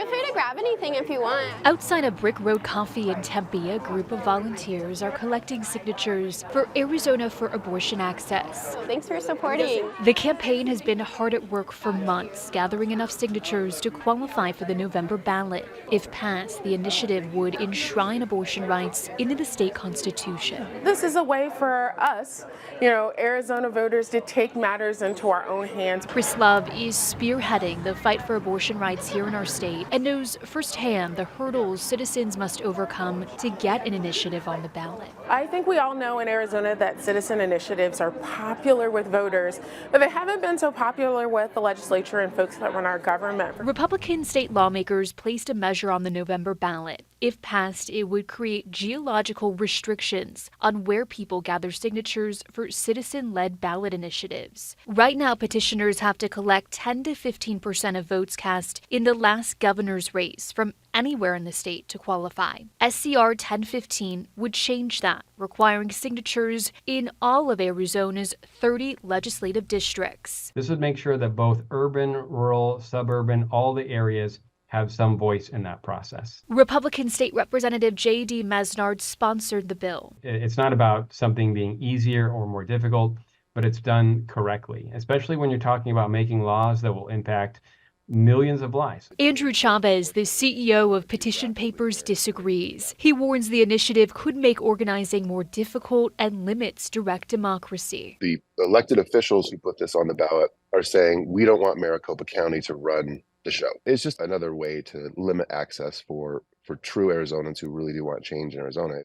free to grab anything if you want. Outside of Brick Road Coffee in Tempe, a group of volunteers are collecting signatures for Arizona for abortion access. Thanks for supporting. The campaign has been hard at work for months, gathering enough signatures to qualify for the November ballot. If passed, the initiative would enshrine abortion rights into the state constitution. This is a way for us, Arizona voters to take matters into our own hands. Chris Love is spearheading the fight for abortion rights here in our state and knows firsthand the hurdles citizens must overcome to get an initiative on the ballot. I think we all know in Arizona that citizen initiatives are popular with voters, but they haven't been so popular with the legislature and folks that run our government. Republican state lawmakers placed a measure on the November ballot. If passed, it would create geological restrictions on where people gather signatures for citizen-led ballot initiatives. Right now, petitioners have to collect 10 to 15% of votes cast in the last governor's race from anywhere in the state to qualify. SCR 1015 would change that, requiring signatures in all of Arizona's 30 legislative districts. This would make sure that both urban, rural, suburban, all the areas have some voice in that process. Republican State Representative J.D. Mesnard sponsored the bill. It's not about something being easier or more difficult, but it's done correctly, especially when you're talking about making laws that will impact millions of lives. Andrew Chavez, the CEO of Petition Papers, disagrees. He warns the initiative could make organizing more difficult and limits direct democracy. The elected officials who put this on the ballot are saying, we don't want Maricopa County to run the show. It's just another way to limit access for true Arizonans who really do want change in Arizona.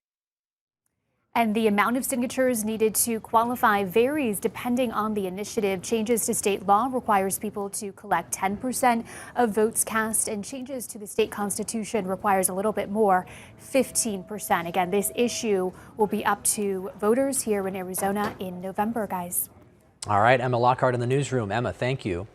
And the amount of signatures needed to qualify varies depending on the initiative. Changes to state law requires people to collect 10% of votes cast, and changes to the state constitution requires a little bit more, 15%. Again, this issue will be up to voters here in Arizona in November, guys. All right, Emma Lockhart in the newsroom. Emma, thank you.